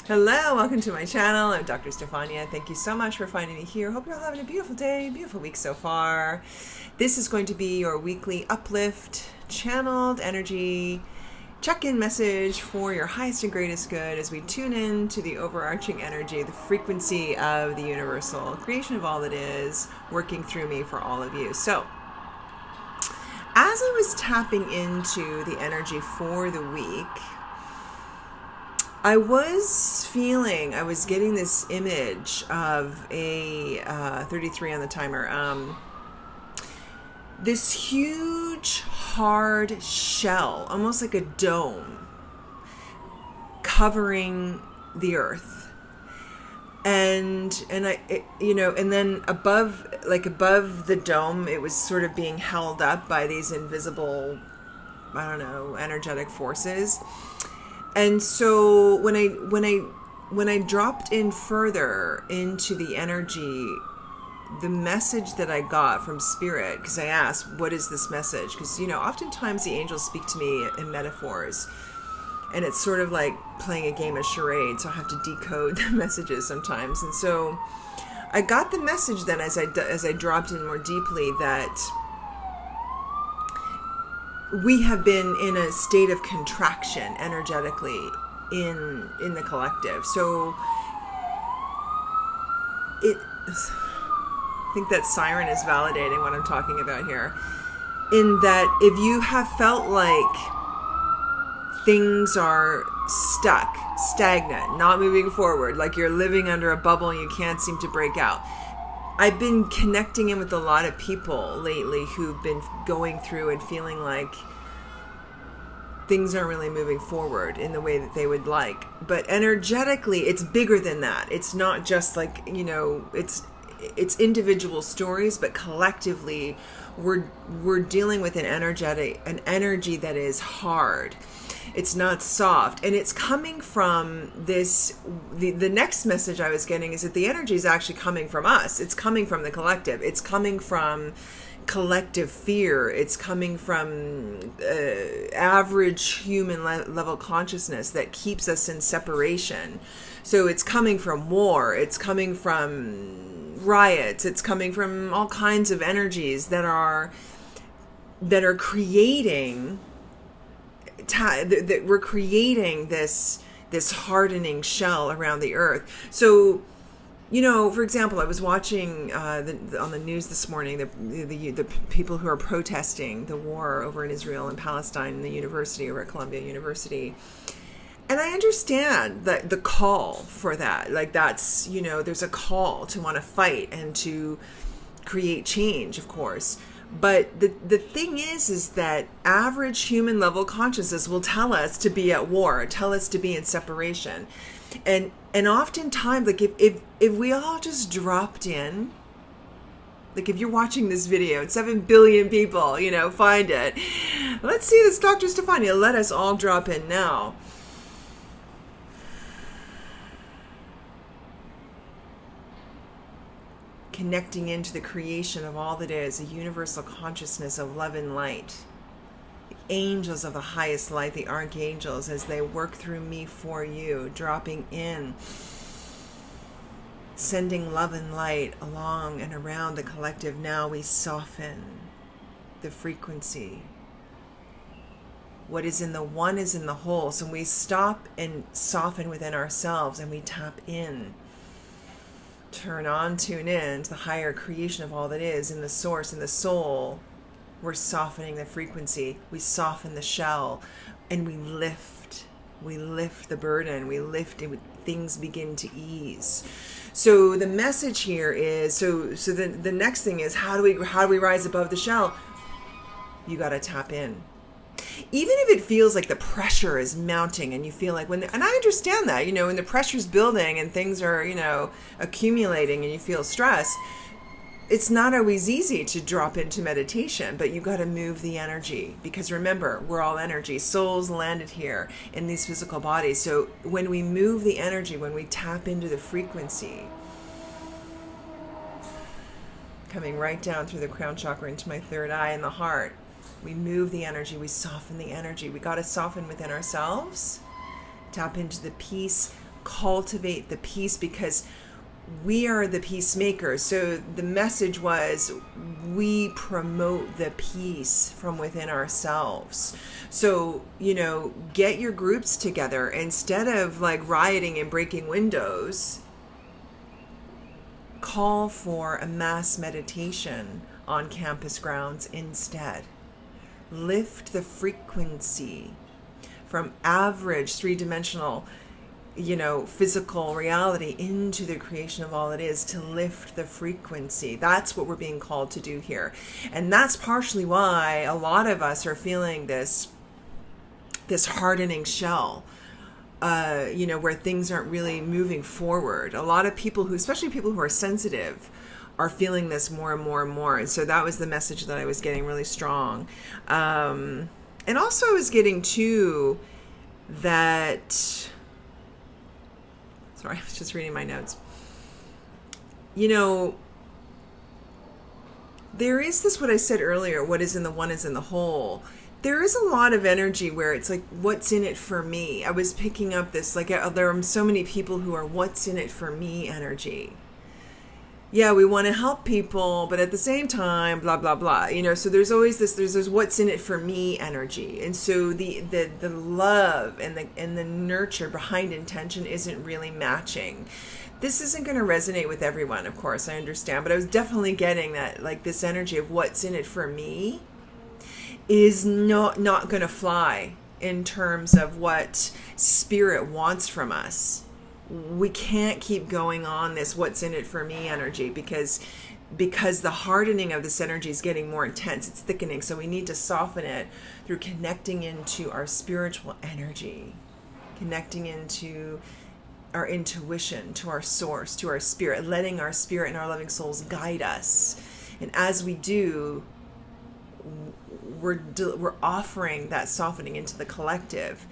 Hello, welcome to my channel. I'm Dr. Stephania. Thank you so much for finding me here. Hope you're all having a beautiful day, beautiful week so far. This is going to be your weekly uplift, channeled energy check-in message for your highest and greatest good as we tune in to the overarching energy, the frequency of the universal creation of all that is, working through me for all of you. So, as I was tapping into the energy for the week, I was getting this image of a 33 on the timer, this huge hard shell, almost like a dome, covering the earth, and then above the dome, it was sort of being held up by these invisible, energetic forces. And so when I dropped in further into the energy, the message that I got from Spirit, because I asked, what is this message? Because, oftentimes the angels speak to me in metaphors, and it's sort of like playing a game of charades, so I have to decode the messages sometimes. And so I got the message then as I dropped in more deeply that we have been in a state of contraction energetically in the collective. So I think that siren is validating what I'm talking about here. In that if you have felt like things are stuck, stagnant, not moving forward, like you're living under a bubble and you can't seem to break out. I've been connecting in with a lot of people lately who've been going through and feeling like things aren't really moving forward in the way that they would like. But energetically, it's bigger than that. It's not just like, it's individual stories, but collectively, we're dealing with an energy that is hard. It's not soft, and it's coming from this. The next message I was getting is that the energy is actually coming from us. It's coming from the collective. It's coming from collective fear. It's coming from average human level consciousness that keeps us in separation. So it's coming from war. It's coming from riots. It's coming from all kinds of energies that are creating. That we're creating this hardening shell around the earth. So, for example, I was watching on the news this morning the people who are protesting the war over in Israel and Palestine in the university over at Columbia University. And I understand that the call for that, like that's, there's a call to want to fight and to create change, of course. But the thing is that average human level consciousness will tell us to be at war, tell us to be in separation. And oftentimes, like if we all just dropped in, like if you're watching this video and 7 billion people, find it. Let's see this Dr. Stephania, let us all drop in now. Connecting into the creation of all that is, a universal consciousness of love and light. The angels of the highest light, the archangels, as they work through me for you, dropping in, sending love and light along and around the collective. Now we soften the frequency. What is in the one is in the whole. So we stop and soften within ourselves and we tap in. Turn on, tune in to the higher creation of all that is in the source, in the soul. We're softening the frequency. We soften the shell and we lift. We lift the burden. We lift it. Things begin to ease. So the message here is, so the next thing is, how do we rise above the shell? You got to tap in. Even if it feels like the pressure is mounting and you feel like and I understand that, when the pressure's building and things are, accumulating and you feel stress, it's not always easy to drop into meditation, but you got to move the energy because remember, we're all energy. Souls landed here in these physical bodies. So when we move the energy, when we tap into the frequency, coming right down through the crown chakra into my third eye and the heart, we move the energy, we soften the energy. We got to soften within ourselves, tap into the peace, cultivate the peace, because we are the peacemakers. So the message was, we promote the peace from within ourselves. So, get your groups together. Instead of like rioting and breaking windows, call for a mass meditation on campus grounds instead. Lift the frequency from average three-dimensional physical reality into the creation of all it is, to lift the frequency. That's what we're being called to do here. And that's partially why a lot of us are feeling this hardening shell, where things aren't really moving forward. A lot of people especially people who are sensitive, are feeling this more and more and more. And so that was the message that I was getting really strong. And also I was getting too that, sorry, I was just reading my notes. There is this, what I said earlier, what is in the one is in the whole. There is a lot of energy where it's like, what's in it for me? I was picking up this, like, there are so many people who are what's in it for me energy. Yeah, we want to help people, but at the same time, blah, blah, blah. So there's always there's what's in it for me energy. And so the love and the nurture behind intention isn't really matching. This isn't going to resonate with everyone, of course, I understand. But I was definitely getting that, like, this energy of what's in it for me is not going to fly in terms of what spirit wants from us. We can't keep going on this what's in it for me energy, because the hardening of this energy is getting more intense. It's thickening. So we need to soften it through connecting into our spiritual energy, connecting into our intuition, to our source, to our spirit, letting our spirit and our loving souls guide us. And as we do, we're offering that softening into the collective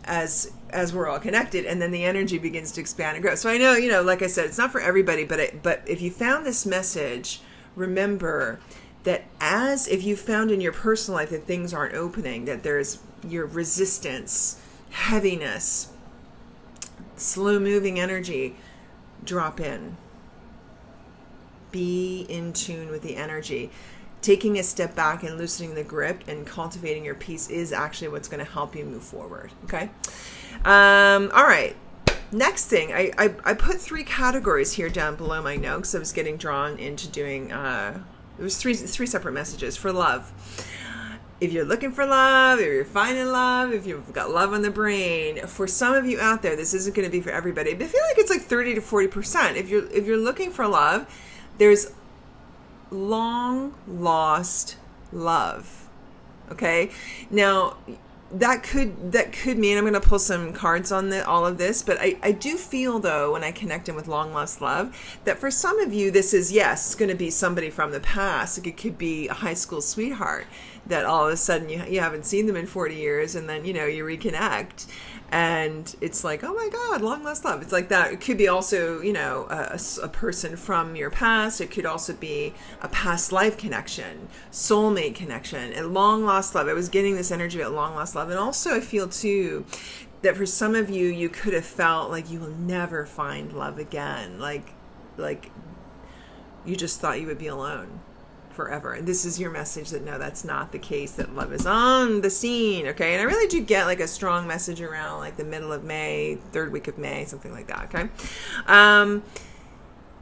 as we're all connected, and then the energy begins to expand and grow. So I know, like I said, it's not for everybody, but if you found this message, remember that if you found in your personal life that things aren't opening, that there's your resistance, heaviness, slow moving energy, drop in. Be in tune with the energy. Taking a step back and loosening the grip and cultivating your peace is actually what's going to help you move forward. Okay. All right. Next thing, I put 3 categories here down below my notes. I was getting drawn into doing, it was three separate messages for love. If you're looking for love, if you're finding love, if you've got love on the brain, for some of you out there, this isn't going to be for everybody, but I feel like it's like 30 to 40%. If you're looking for love, there's long lost love. Okay. Now that could mean, I'm going to pull some cards on all of this, but I do feel though, when I connect in with long lost love, that for some of you, this is, yes, it's going to be somebody from the past. Like, it could be a high school sweetheart that all of a sudden you haven't seen them in 40 years. And then, you reconnect. And it's like, oh my God, long lost love. It's like that. It could be also, a person from your past. It could also be a past life connection, soulmate connection, and long lost love. I was getting this energy about long lost love. And also I feel too that for some of you, you could have felt like you will never find love again. Like you just thought you would be alone forever. And this is your message that no, that's not the case, that love is on the scene. Okay. And I really do get like a strong message around like the middle of May, 3rd week of May, something like that. Okay.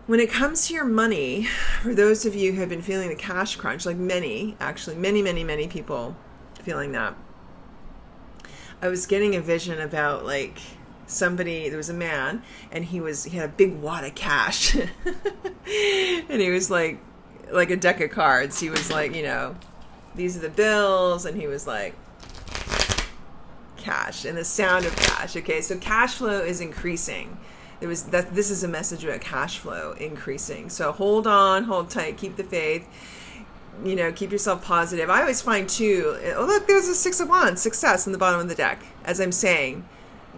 When it comes to your money, for those of you who have been feeling the cash crunch, like many people feeling that, I was getting a vision about like somebody, there was a man, and he had a big wad of cash and he was like a deck of cards. He was like, these are the bills, and he was like, cash, and the sound of cash. Okay, so cash flow is increasing. This is a message about cash flow increasing. So hold on, hold tight, keep the faith. Keep yourself positive. I always find too, oh look, there's a 6 of Wands, success on the bottom of the deck. As I'm saying,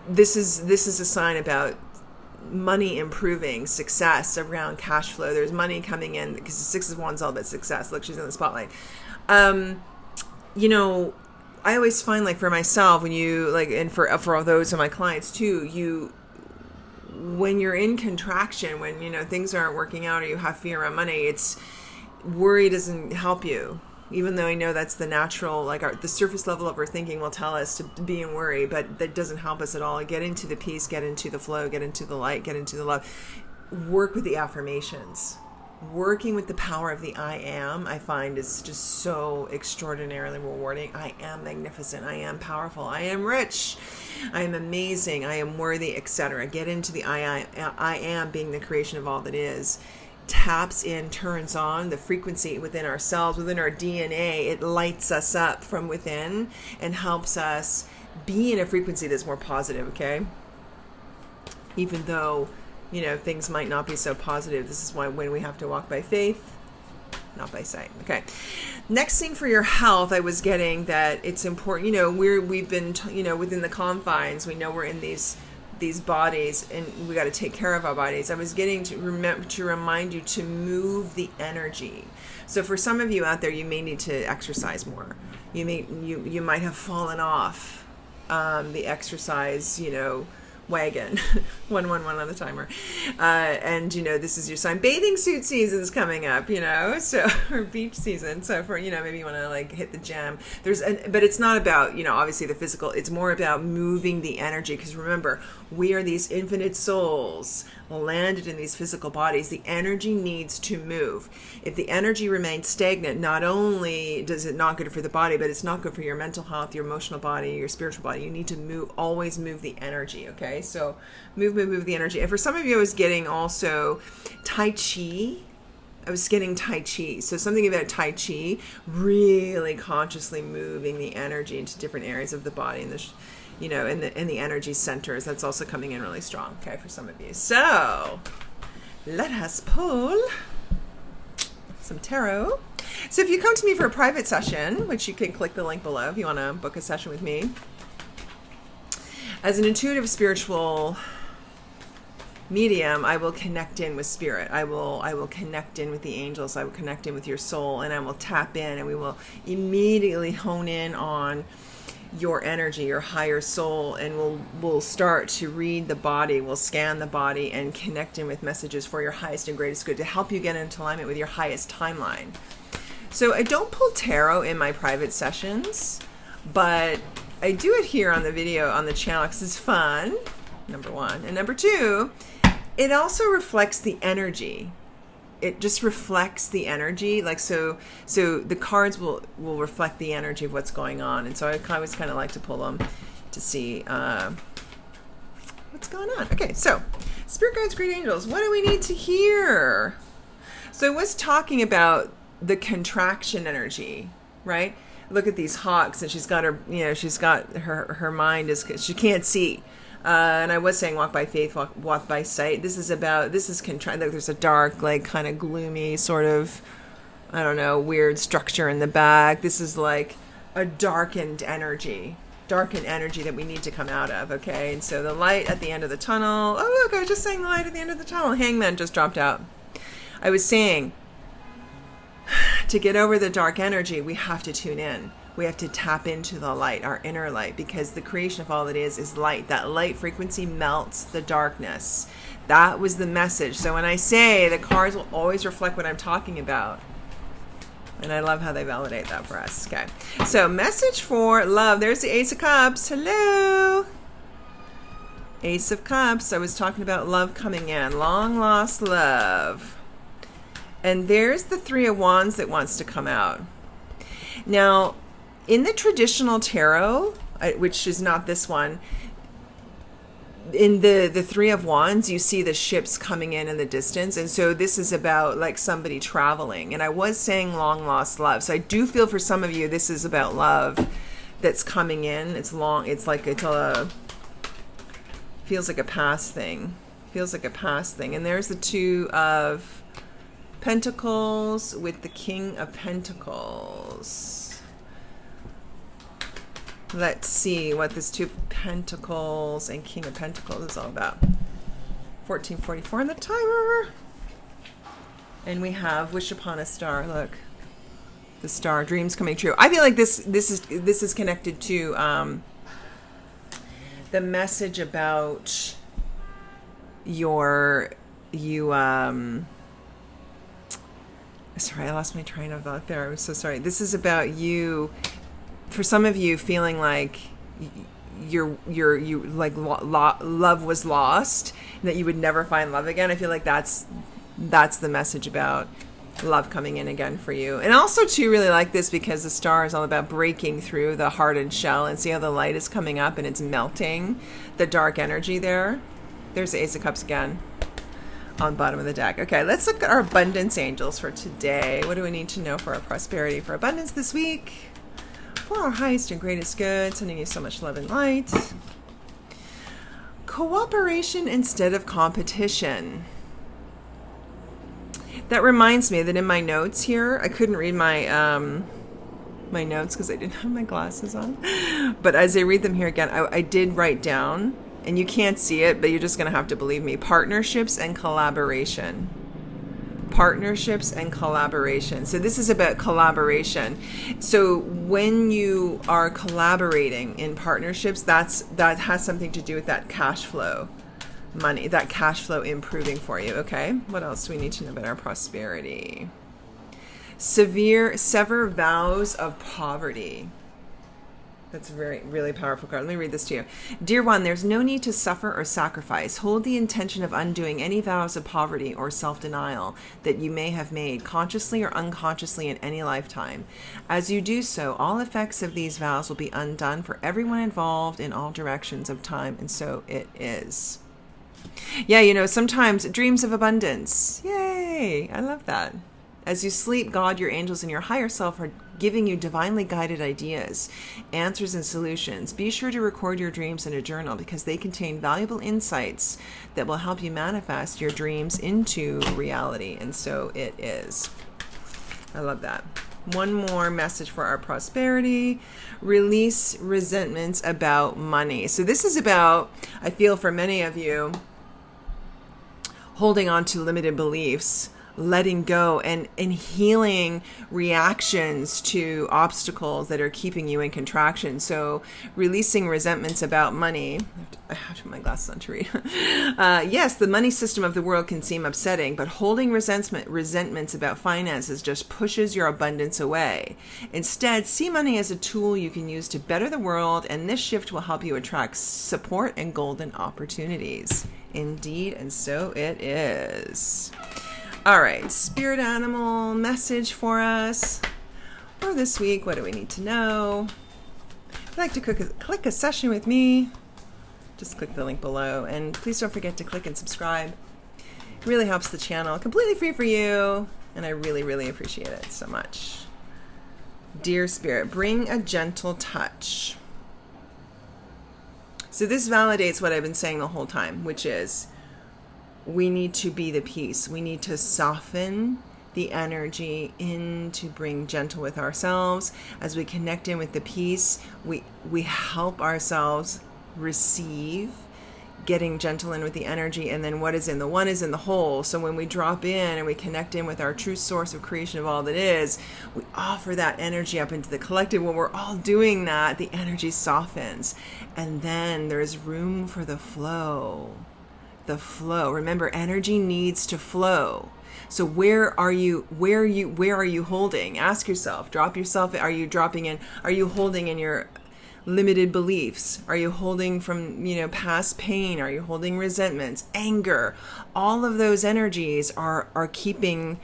this is a sign about money improving, success around cash flow. There's money coming in because the 6 of Wands is all about success. Look, she's in the spotlight. I always find, like, for myself, when you like, and for all those of my clients too, when you're in contraction, when, things aren't working out or you have fear around money, worry doesn't help you. Even though I know that's the natural, the surface level of our thinking will tell us to be in worry, but that doesn't help us at all. Get into the peace, get into the flow, get into the light, get into the love. Work with the affirmations. Working with the power of the I am, I find, is just so extraordinarily rewarding. I am magnificent. I am powerful. I am rich. I am amazing. I am worthy, etc. Get into the I am being the creation of all that is. Taps in, turns on the frequency within ourselves, within our DNA. It lights us up from within and helps us be in a frequency that's more positive, okay? Even though, things might not be so positive. This is why when we have to walk by faith, not by sight. Okay. Next thing for your health, I was getting that it's important, we've been, within the confines, we know we're in these bodies and we got to take care of our bodies. I was getting to remind you to move the energy. So for some of you out there, you may need to exercise more. You might have fallen off the exercise, wagon. 111 on the timer. And this is your sign. Bathing suit season's coming up, so, or beach season. So for, maybe you want to hit the gym. But it's not about, obviously the physical, it's more about moving the energy. Because remember, we are these infinite souls landed in these physical bodies. The energy needs to move. If the energy remains stagnant, not only does it not good for the body, but it's not good for your mental health, your emotional body, your spiritual body. You need to always move the energy, okay? So move the energy. And for some of you, I was getting also Tai Chi. I was getting Tai Chi. So something about Tai Chi, really consciously moving the energy into different areas of the body and in the energy centers. That's also coming in really strong, okay, for some of you. So let us pull some tarot. So if you come to me for a private session, which you can click the link below if you want to book a session with me, as an intuitive spiritual medium, I will connect in with spirit. I will connect in with the angels. I will connect in with your soul, and I will tap in, and we will immediately hone in on your energy, your higher soul, and we'll start to read the body. We'll scan the body and connect in with messages for your highest and greatest good to help you get into alignment with your highest timeline. So I don't pull tarot in my private sessions, but I do it here on the video on the channel because it's fun, number one. And number two, it also reflects the energy. It just reflects the energy. So the cards will reflect the energy of what's going on. And so I always kind of like to pull them to see what's going on. Okay, so Spirit Guides, Great Angels, what do we need to hear? So I was talking about the contraction energy, right? Look at these hawks, and she's got her mind she can't see. And I was saying walk by faith, walk by sight. This is there's a dark, kind of gloomy sort of, I don't know, weird structure in the back. This is like a darkened energy that we need to come out of, okay? And so the light at the end of the tunnel. Oh, look, I was just saying the light at the end of the tunnel. Hangman just dropped out. I was saying, to get over the dark energy, we have to tune in. We have to tap into the light, our inner light, because the creation of all that is light. That light frequency melts the darkness. That was the message. So when I say the cards will always reflect what I'm talking about, and I love how they validate that for us. Okay. So message for love. There's the Ace of Cups. Hello. Ace of Cups. I was talking about love coming in. Long lost love. And there's the Three of Wands that wants to come out. Now, in the traditional tarot, which is not this one, in the Three of Wands, you see the ships coming in the distance. And so this is about somebody traveling. And I was saying long lost love. So I do feel for some of you, this is about love that's coming in. It's long. It's feels like a past thing. And there's the Two of Pentacles with the King of Pentacles. Let's see what this Two Pentacles and King of Pentacles is all about. 1444 on the timer. And we have Wish Upon a Star. Look. The star, dreams coming true. I feel like this is connected to the message about sorry, I lost my train of thought there. I'm so sorry. This is about you, for some of you, feeling like love was lost, and that you would never find love again. I feel like that's the message about love coming in again for you. And also too, really like this because the star is all about breaking through the hardened shell, and see how the light is coming up and it's melting the dark energy there. There's the Ace of Cups again on the bottom of the deck. Okay, let's look at our abundance angels for today. What do we need to know for our prosperity, for abundance this week? For our highest and greatest good, sending you so much love and light. Cooperation instead of competition. That reminds me that in my notes here, I couldn't read my my notes because I didn't have my glasses on. But as I read them here again, I did write down, and you can't see it, but you're just going to have to believe me, partnerships and collaboration. Partnerships and collaboration. So this is about collaboration. So when you are collaborating in partnerships, that has something to do with that cash flow money, that cash flow improving for you. Okay, what else do we need to know about our prosperity? Sever vows of poverty. That's a really powerful card. Let me read this to you. Dear one, there's no need to suffer or sacrifice. Hold the intention of undoing any vows of poverty or self-denial that you may have made, consciously or unconsciously, in any lifetime. As you do so, all effects of these vows will be undone for everyone involved in all directions of time, and so it is. Yeah, sometimes dreams of abundance. Yay! I love that. As you sleep, God, your angels, and your higher self are giving you divinely guided ideas, answers, and solutions. Be sure to record your dreams in a journal because they contain valuable insights that will help you manifest your dreams into reality. And so it is. I love that. One more message for our prosperity. Release resentments about money. So this is about, I feel for many of you, holding on to limited beliefs, letting go, and healing reactions to obstacles that are keeping you in contraction. So releasing resentments about money. I have to put my glasses on to read. Yes, the money system of the world can seem upsetting, but holding resentments about finances just pushes your abundance away. Instead, see money as a tool you can use to better the world, and this shift will help you attract support and golden opportunities. Indeed, and so it is. All right, spirit animal message for us for this week. What do we need to know? If you'd like to click a session with me, just click the link below. And please don't forget to click and subscribe. It really helps the channel. Completely free for you. And I really, really appreciate it so much. Dear Spirit, bring a gentle touch. So this validates what I've been saying the whole time, which is, we need to be the peace. We need to soften the energy in to bring gentle with ourselves. As we connect in with the peace, we help ourselves receive, getting gentle in with the energy, and then what is in the one is in the whole. So when we drop in and we connect in with our true source of creation of all that is, we offer that energy up into the collective. When we're all doing that, the energy softens, and then there's room for the flow. The flow. Remember, energy needs to flow. So where are you holding? Ask yourself, drop yourself. Are you dropping in? Are you holding in your limited beliefs? Are you holding from, past pain? Are you holding resentments, anger? All of those energies are keeping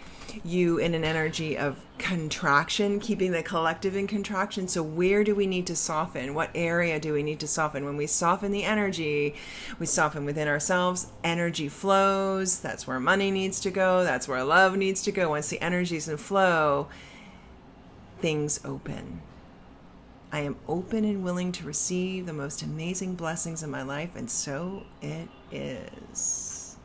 you in an energy of contraction, keeping the collective in contraction. So where do we need to soften? What area do we need to soften? When we soften the energy, we soften within ourselves. Energy flows. That's where money needs to go. That's where love needs to go. Once the energy's in flow, things open. I am open and willing to receive the most amazing blessings in my life, and so it is.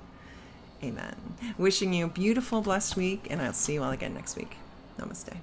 Amen. Wishing you a beautiful, blessed week, and I'll see you all again next week. Namaste.